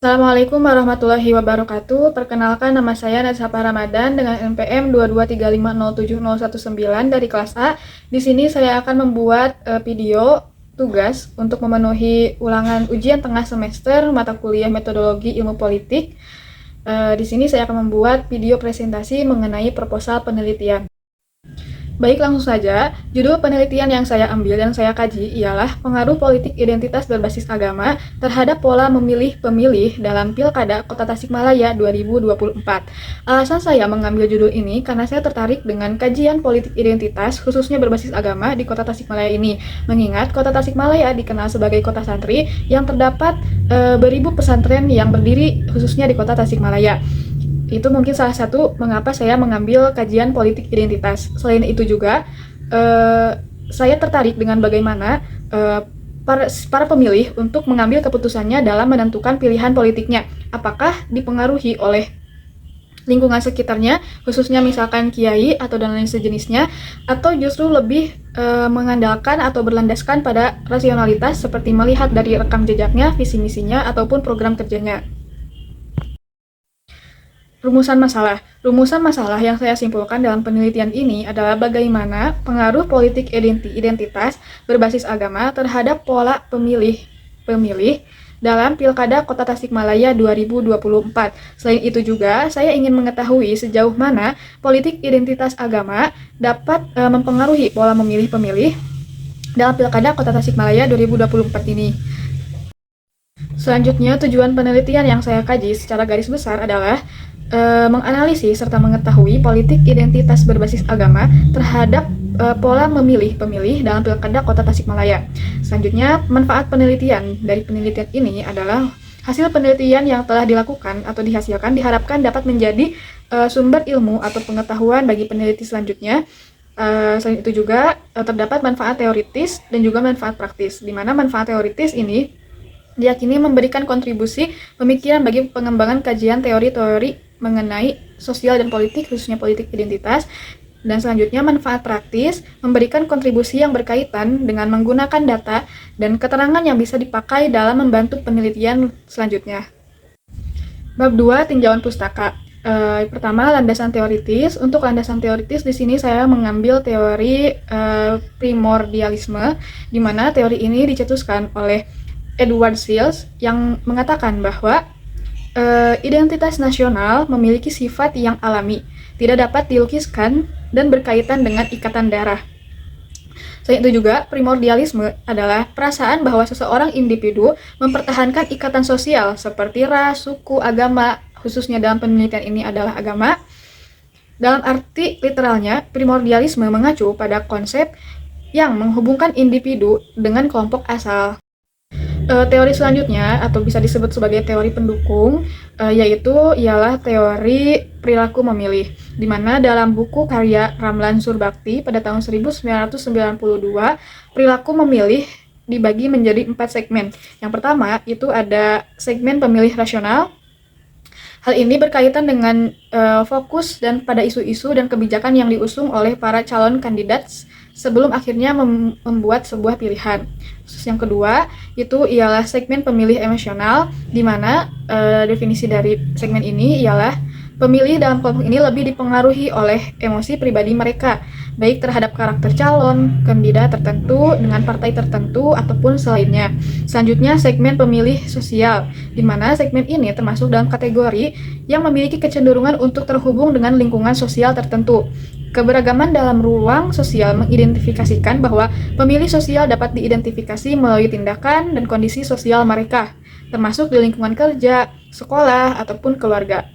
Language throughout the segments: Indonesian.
Assalamualaikum warahmatullahi wabarakatuh. Perkenalkan, nama saya Natsapa Ramadan dengan NPM 223507019 dari kelas A. Di sini saya akan membuat video tugas untuk memenuhi ulangan ujian tengah semester mata kuliah Metodologi Ilmu Politik. Di sini saya akan membuat video presentasi mengenai proposal penelitian. Baik, langsung saja. Judul penelitian yang saya ambil dan saya kaji ialah pengaruh politik identitas berbasis agama terhadap pola memilih pemilih dalam Pilkada Kota Tasikmalaya 2024. Alasan saya mengambil judul ini karena saya tertarik dengan kajian politik identitas khususnya berbasis agama di Kota Tasikmalaya ini. Mengingat Kota Tasikmalaya dikenal sebagai kota santri yang terdapat beribu pesantren yang berdiri khususnya di Kota Tasikmalaya. Itu mungkin salah satu mengapa saya mengambil kajian politik identitas. Selain itu juga, saya tertarik dengan bagaimana para pemilih untuk mengambil keputusannya dalam menentukan pilihan politiknya. Apakah dipengaruhi oleh lingkungan sekitarnya, khususnya misalkan kiai atau dan lain sejenisnya, atau justru lebih mengandalkan atau berlandaskan pada rasionalitas seperti melihat dari rekam jejaknya, visi misinya, ataupun program kerjanya. Rumusan masalah yang saya simpulkan dalam penelitian ini adalah bagaimana pengaruh politik identitas berbasis agama terhadap pola pemilih dalam Pilkada Kota Tasikmalaya 2024. Selain itu juga, saya ingin mengetahui sejauh mana politik identitas agama dapat mempengaruhi pola memilih pemilih dalam Pilkada Kota Tasikmalaya 2024 ini. Selanjutnya, tujuan penelitian yang saya kaji secara garis besar adalah menganalisis serta mengetahui politik identitas berbasis agama terhadap pola memilih pemilih dalam Pilkada Kota Tasikmalaya. Selanjutnya, manfaat penelitian dari penelitian ini adalah hasil penelitian yang telah dilakukan atau dihasilkan diharapkan dapat menjadi sumber ilmu atau pengetahuan bagi peneliti selanjutnya. Selain itu juga terdapat manfaat teoritis dan juga manfaat praktis, di mana manfaat teoritis ini diyakini memberikan kontribusi pemikiran bagi pengembangan kajian teori-teori mengenai sosial dan politik, khususnya politik identitas. Dan selanjutnya, manfaat praktis memberikan kontribusi yang berkaitan dengan menggunakan data dan keterangan yang bisa dipakai dalam membantu penelitian selanjutnya. Bab 2, tinjauan pustaka. Pertama, landasan teoritis. Untuk landasan teoritis di sini saya mengambil teori primordialisme, di mana teori ini dicetuskan oleh Edward Sills yang mengatakan bahwa identitas nasional memiliki sifat yang alami, tidak dapat dilukiskan dan berkaitan dengan ikatan darah. Selain itu juga, primordialisme adalah perasaan bahwa seseorang individu mempertahankan ikatan sosial seperti ras, suku, agama, khususnya dalam penelitian ini adalah agama. Dalam arti literalnya, primordialisme mengacu pada konsep yang menghubungkan individu dengan kelompok asal. Teori selanjutnya atau bisa disebut sebagai teori pendukung yaitu ialah teori perilaku memilih, di mana dalam buku karya Ramlan Surbakti pada tahun 1992 perilaku memilih dibagi menjadi 4 segmen. Yang pertama itu ada segmen pemilih rasional. Hal ini berkaitan dengan fokus dan pada isu-isu dan kebijakan yang diusung oleh para calon kandidat sebelum akhirnya membuat sebuah pilihan. Yang kedua, itu ialah segmen pemilih emosional, di mana definisi dari segmen ini ialah pemilih dalam kelompok ini lebih dipengaruhi oleh emosi pribadi mereka, baik terhadap karakter calon, kandidat tertentu, dengan partai tertentu, ataupun selainnya. Selanjutnya, segmen pemilih sosial, di mana segmen ini termasuk dalam kategori yang memiliki kecenderungan untuk terhubung dengan lingkungan sosial tertentu. Keberagaman dalam ruang sosial mengidentifikasikan bahwa pemilih sosial dapat diidentifikasi melalui tindakan dan kondisi sosial mereka, termasuk di lingkungan kerja, sekolah, ataupun keluarga.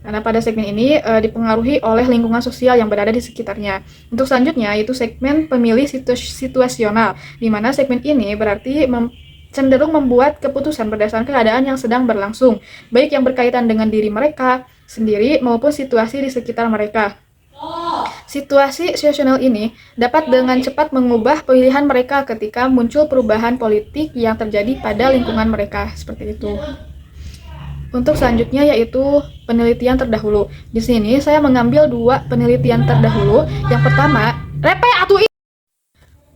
Karena pada segmen ini dipengaruhi oleh lingkungan sosial yang berada di sekitarnya. Untuk selanjutnya, yaitu segmen pemilih situasional, di mana segmen ini berarti cenderung membuat keputusan berdasarkan keadaan yang sedang berlangsung, baik yang berkaitan dengan diri mereka sendiri maupun situasi di sekitar mereka. Situasi situasional ini dapat dengan cepat mengubah pilihan mereka ketika muncul perubahan politik yang terjadi pada lingkungan mereka, seperti itu. Untuk selanjutnya yaitu penelitian terdahulu. Di sini saya mengambil 2 penelitian terdahulu. Yang pertama,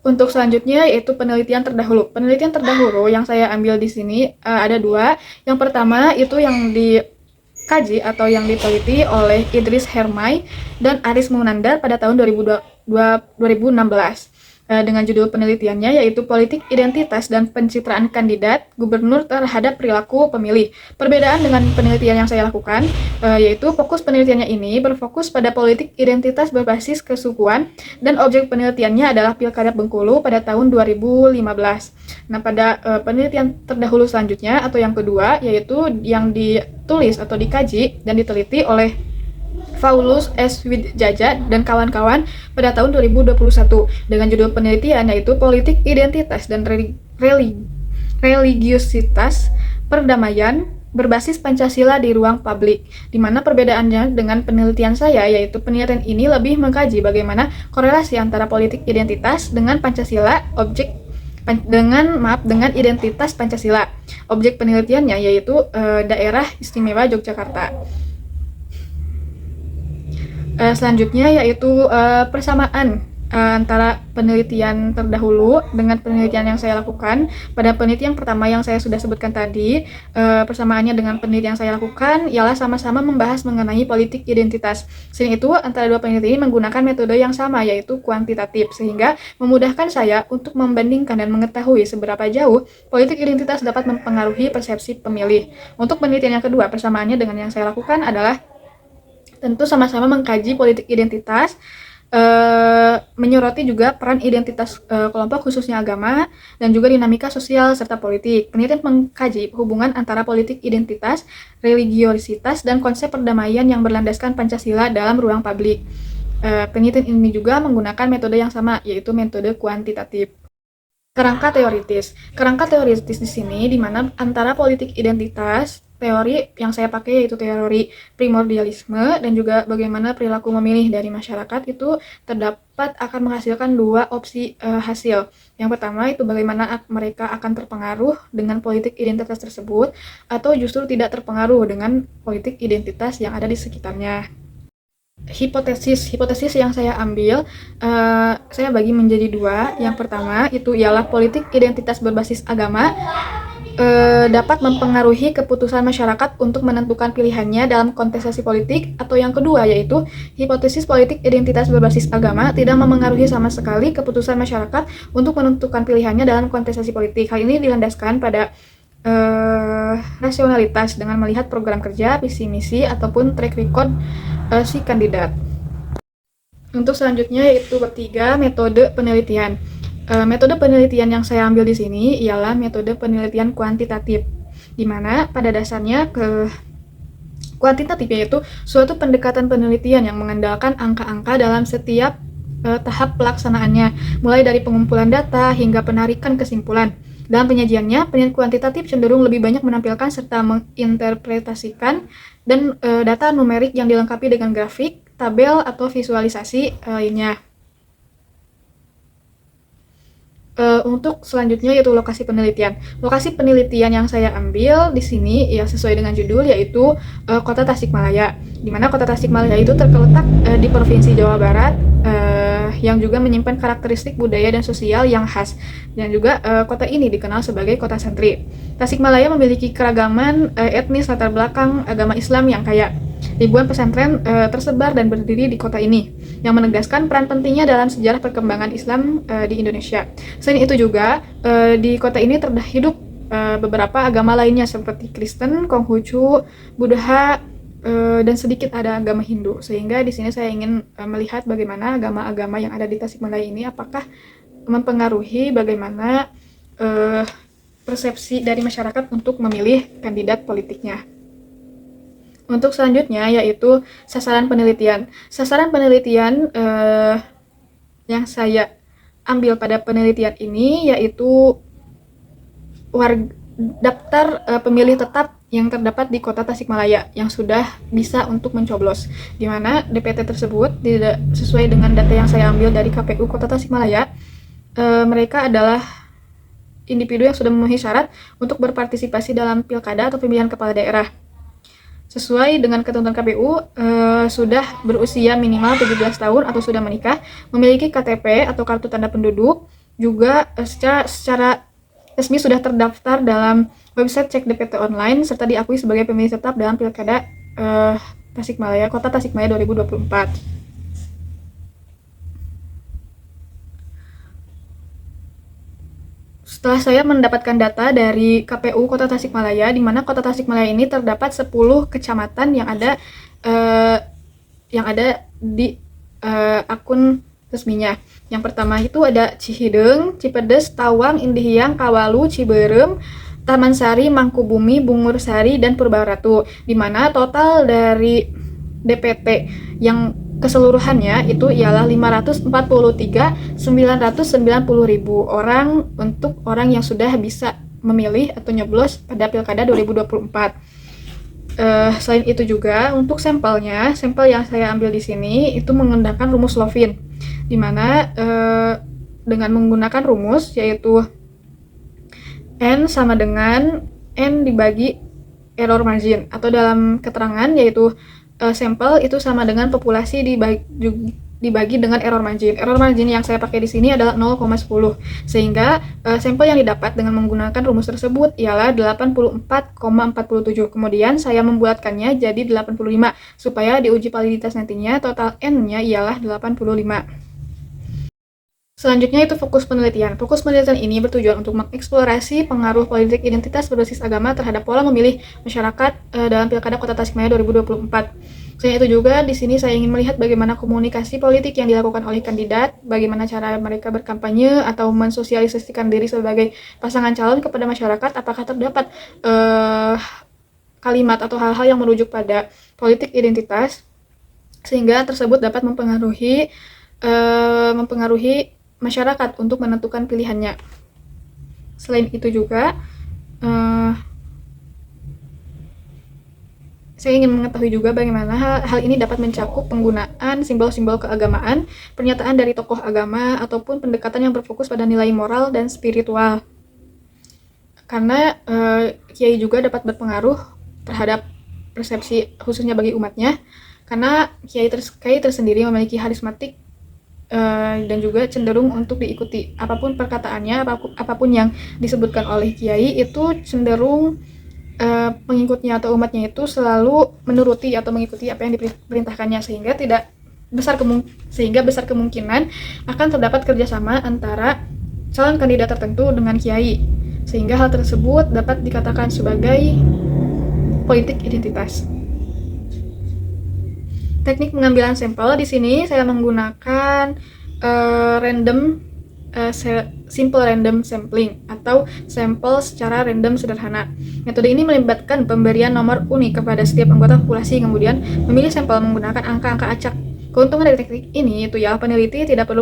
Untuk selanjutnya yaitu penelitian terdahulu. Penelitian terdahulu yang saya ambil di sini ada dua. Yang pertama itu yang dikaji atau yang diteliti oleh Idris Hermay dan Aris Munandar pada tahun 2016. Dengan judul penelitiannya yaitu Politik Identitas dan Pencitraan Kandidat Gubernur Terhadap Perilaku Pemilih. Perbedaan dengan penelitian yang saya lakukan yaitu fokus penelitiannya ini berfokus pada politik identitas berbasis kesukuan dan objek penelitiannya adalah Pilkada Bengkulu pada tahun 2015. Nah, pada penelitian terdahulu selanjutnya atau yang kedua yaitu yang ditulis atau dikaji dan diteliti oleh Paulus S. Widjaja dan kawan-kawan pada tahun 2021 dengan judul penelitian yaitu Politik Identitas dan Religiositas Perdamaian Berbasis Pancasila di Ruang Publik. Di mana perbedaannya dengan penelitian saya yaitu penelitian ini lebih mengkaji bagaimana korelasi antara politik identitas dengan Pancasila dengan identitas Pancasila. Objek penelitiannya yaitu Daerah Istimewa Yogyakarta. Selanjutnya yaitu persamaan antara penelitian terdahulu dengan penelitian yang saya lakukan. Pada penelitian pertama yang saya sudah sebutkan tadi, persamaannya dengan penelitian yang saya lakukan ialah sama-sama membahas mengenai politik identitas. Selain itu, antara dua peneliti ini menggunakan metode yang sama yaitu kuantitatif, sehingga memudahkan saya untuk membandingkan dan mengetahui seberapa jauh politik identitas dapat mempengaruhi persepsi pemilih. Untuk penelitian yang kedua, persamaannya dengan yang saya lakukan adalah tentu sama-sama mengkaji politik identitas, menyoroti juga peran identitas kelompok khususnya agama, dan juga dinamika sosial serta politik. Penelitian mengkaji hubungan antara politik identitas, religiositas, dan konsep perdamaian yang berlandaskan Pancasila dalam ruang publik. Penelitian ini juga menggunakan metode yang sama, yaitu metode kuantitatif. Kerangka teoritis. Kerangka teoritis di sini di mana antara politik identitas, teori yang saya pakai yaitu teori primordialisme dan juga bagaimana perilaku memilih dari masyarakat itu terdapat akan menghasilkan dua opsi hasil. Yang pertama itu bagaimana mereka akan terpengaruh dengan politik identitas tersebut atau justru tidak terpengaruh dengan politik identitas yang ada di sekitarnya. Hipotesis yang saya ambil saya bagi menjadi dua. Yang pertama itu ialah politik identitas berbasis agama dapat mempengaruhi keputusan masyarakat untuk menentukan pilihannya dalam kontestasi politik, atau yang kedua yaitu hipotesis politik identitas berbasis agama tidak memengaruhi sama sekali keputusan masyarakat untuk menentukan pilihannya dalam kontestasi politik. Hal ini dilandaskan pada rasionalitas dengan melihat program kerja, visi misi ataupun track record si kandidat. Untuk selanjutnya yaitu ketiga, metode penelitian. Metode penelitian yang saya ambil di sini ialah metode penelitian kuantitatif, di mana pada dasarnya kuantitatif yaitu suatu pendekatan penelitian yang mengandalkan angka-angka dalam setiap tahap pelaksanaannya, mulai dari pengumpulan data hingga penarikan kesimpulan. Dalam penyajiannya, penelitian kuantitatif cenderung lebih banyak menampilkan serta menginterpretasikan dan data numerik yang dilengkapi dengan grafik, tabel, atau visualisasi lainnya. Untuk selanjutnya yaitu lokasi penelitian. Lokasi penelitian yang saya ambil di sini ya sesuai dengan judul yaitu Kota Tasikmalaya. Di mana Kota Tasikmalaya itu terletak di Provinsi Jawa Barat yang juga menyimpan karakteristik budaya dan sosial yang khas. Dan juga kota ini dikenal sebagai kota santri. Tasikmalaya memiliki keragaman etnis latar belakang agama Islam yang kaya. Ribuan pesantren tersebar dan berdiri di kota ini, yang menegaskan peran pentingnya dalam sejarah perkembangan Islam di Indonesia. Selain itu juga di kota ini terhidup beberapa agama lainnya seperti Kristen, Konghucu, Buddha, dan sedikit ada agama Hindu. Sehingga di sini saya ingin melihat bagaimana agama-agama yang ada di Tasikmalaya ini apakah mempengaruhi bagaimana persepsi dari masyarakat untuk memilih kandidat politiknya. Untuk selanjutnya yaitu sasaran penelitian. Sasaran penelitian yang saya ambil pada penelitian ini yaitu daftar pemilih tetap yang terdapat di Kota Tasikmalaya yang sudah bisa untuk mencoblos, di mana DPT tersebut tidak sesuai dengan data yang saya ambil dari KPU Kota Tasikmalaya. Mereka adalah individu yang sudah memenuhi syarat untuk berpartisipasi dalam pilkada atau pemilihan kepala daerah. Sesuai dengan ketentuan KPU, sudah berusia minimal 17 tahun atau sudah menikah, memiliki KTP atau kartu tanda penduduk, juga secara resmi sudah terdaftar dalam website Cek DPT Online serta diakui sebagai pemilih tetap dalam Pilkada Tasikmalaya, Kota Tasikmalaya 2024. Setelah saya mendapatkan data dari KPU Kota Tasikmalaya, di mana Kota Tasikmalaya ini terdapat 10 kecamatan yang ada di akun resminya. Yang pertama itu ada Cihideung, Cipedes, Tawang, Indihiyang, Kawalu, Ciberem, Taman Sari, Mangkubumi, Bungur Sari, dan Purbaratu. Di mana total dari DPT yang keseluruhannya itu ialah 543.990.000 orang untuk orang yang sudah bisa memilih atau nyoblos pada Pilkada 2024. Selain itu juga untuk sampelnya, sampel yang saya ambil di sini itu menggunakan rumus Lovin, di mana dengan menggunakan rumus yaitu N sama dengan N dibagi error margin, atau dalam keterangan yaitu sampel itu sama dengan populasi dibagi dengan error margin. Error margin yang saya pakai di sini adalah 0,10, sehingga sampel yang didapat dengan menggunakan rumus tersebut ialah 84,47. Kemudian saya membuatkannya jadi 85 supaya di uji validitas nantinya total N-nya ialah 85. Selanjutnya itu fokus penelitian. Fokus penelitian ini bertujuan untuk mengeksplorasi pengaruh politik identitas berbasis agama terhadap pola memilih masyarakat dalam Pilkada Kota Tasikmalaya 2024. Selain itu juga di sini saya ingin melihat bagaimana komunikasi politik yang dilakukan oleh kandidat, bagaimana cara mereka berkampanye atau mensosialisasikan diri sebagai pasangan calon kepada masyarakat, apakah terdapat kalimat atau hal-hal yang merujuk pada politik identitas sehingga tersebut dapat mempengaruhi masyarakat untuk menentukan pilihannya. Selain itu juga, saya ingin mengetahui juga bagaimana hal ini dapat mencakup penggunaan simbol-simbol keagamaan, pernyataan dari tokoh agama, ataupun pendekatan yang berfokus pada nilai moral dan spiritual. Karena kiai juga dapat berpengaruh terhadap persepsi khususnya bagi umatnya, karena kiai tersendiri memiliki karismatik dan juga cenderung untuk diikuti. Apapun perkataannya, apapun yang disebutkan oleh kiai itu cenderung pengikutnya atau umatnya itu selalu menuruti atau mengikuti apa yang diperintahkannya, sehingga besar kemungkinan akan terdapat kerjasama antara calon kandidat tertentu dengan kiai, sehingga hal tersebut dapat dikatakan sebagai politik identitas. Teknik pengambilan sampel di sini saya menggunakan simple random sampling atau sampel secara random sederhana. Metode ini melibatkan pemberian nomor unik kepada setiap anggota populasi, kemudian memilih sampel menggunakan angka-angka acak. Keuntungan dari teknik ini itu ya peneliti tidak perlu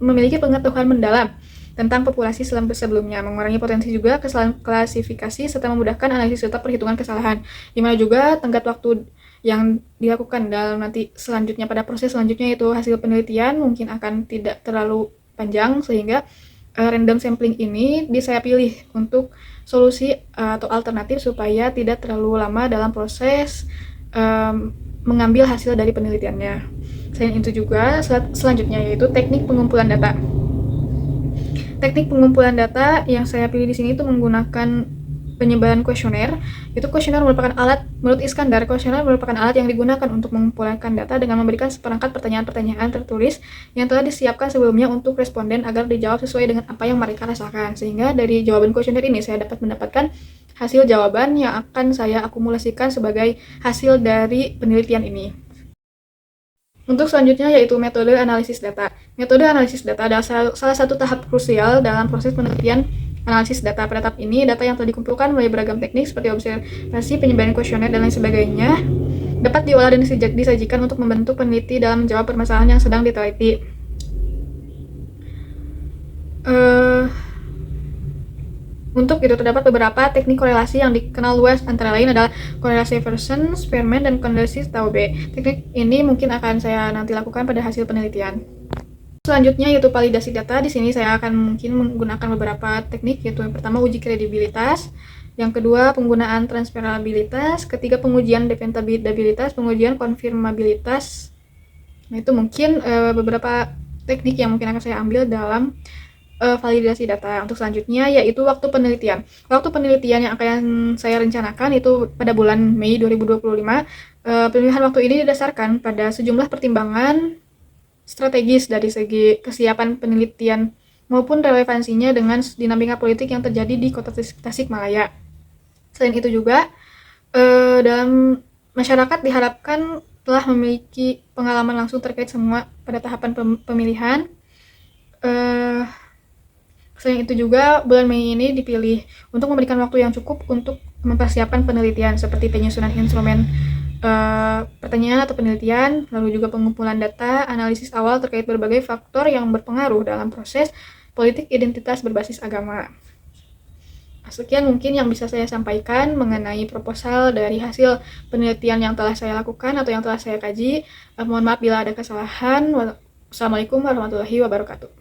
memiliki pengetahuan mendalam tentang populasi sebelumnya, mengurangi potensi juga kesalahan klasifikasi serta memudahkan analisis serta perhitungan kesalahan. Dimana juga tenggat waktu yang dilakukan dalam nanti selanjutnya pada proses selanjutnya itu hasil penelitian mungkin akan tidak terlalu panjang, sehingga random sampling ini saya pilih untuk solusi atau alternatif supaya tidak terlalu lama dalam proses mengambil hasil dari penelitiannya. Selain itu juga selanjutnya yaitu teknik pengumpulan data. Teknik pengumpulan data yang saya pilih di sini itu menggunakan penyebaran kuesioner. Itu kuesioner merupakan alat, menurut Iskandar, kuesioner merupakan alat yang digunakan untuk mengumpulkan data dengan memberikan seperangkat pertanyaan-pertanyaan tertulis yang telah disiapkan sebelumnya untuk responden agar dijawab sesuai dengan apa yang mereka rasakan. Sehingga dari jawaban kuesioner ini saya dapat mendapatkan hasil jawaban yang akan saya akumulasikan sebagai hasil dari penelitian ini. Untuk selanjutnya yaitu metode analisis data. Metode analisis data adalah salah satu tahap krusial dalam proses penelitian analisis data. Pada tahap ini, data yang telah dikumpulkan melalui beragam teknik seperti observasi, penyebaran kuesioner, dan lain sebagainya dapat diolah dan disajikan untuk membantu peneliti dalam menjawab permasalahan yang sedang diteliti. Untuk itu terdapat beberapa teknik korelasi yang dikenal luas, antara lain adalah korelasi Everson, Spearman, dan korelasi Taube. Teknik ini mungkin akan saya nanti lakukan pada hasil penelitian. Selanjutnya yaitu validasi data. Di sini saya akan mungkin menggunakan beberapa teknik, yaitu yang pertama uji kredibilitas, yang kedua penggunaan transferabilitas, ketiga pengujian dependabilitas, pengujian konfirmabilitas. Nah, itu mungkin beberapa teknik yang mungkin akan saya ambil dalam validasi data. Untuk selanjutnya yaitu waktu penelitian. Waktu penelitian yang akan saya rencanakan itu pada bulan Mei 2025. Pemilihan waktu ini didasarkan pada sejumlah pertimbangan strategis dari segi kesiapan penelitian maupun relevansinya dengan dinamika politik yang terjadi di Kota Tasikmalaya. Selain itu juga, dalam masyarakat diharapkan telah memiliki pengalaman langsung terkait semua pada tahapan pemilihan. Selain itu juga, bulan Mei ini dipilih untuk memberikan waktu yang cukup untuk mempersiapkan penelitian seperti penyusunan instrumen pertanyaan atau penelitian, lalu juga pengumpulan data, analisis awal terkait berbagai faktor yang berpengaruh dalam proses politik identitas berbasis agama. Sekian mungkin yang bisa saya sampaikan mengenai proposal dari hasil penelitian yang telah saya lakukan atau yang telah saya kaji. Mohon maaf bila ada kesalahan. Wassalamualaikum warahmatullahi wabarakatuh.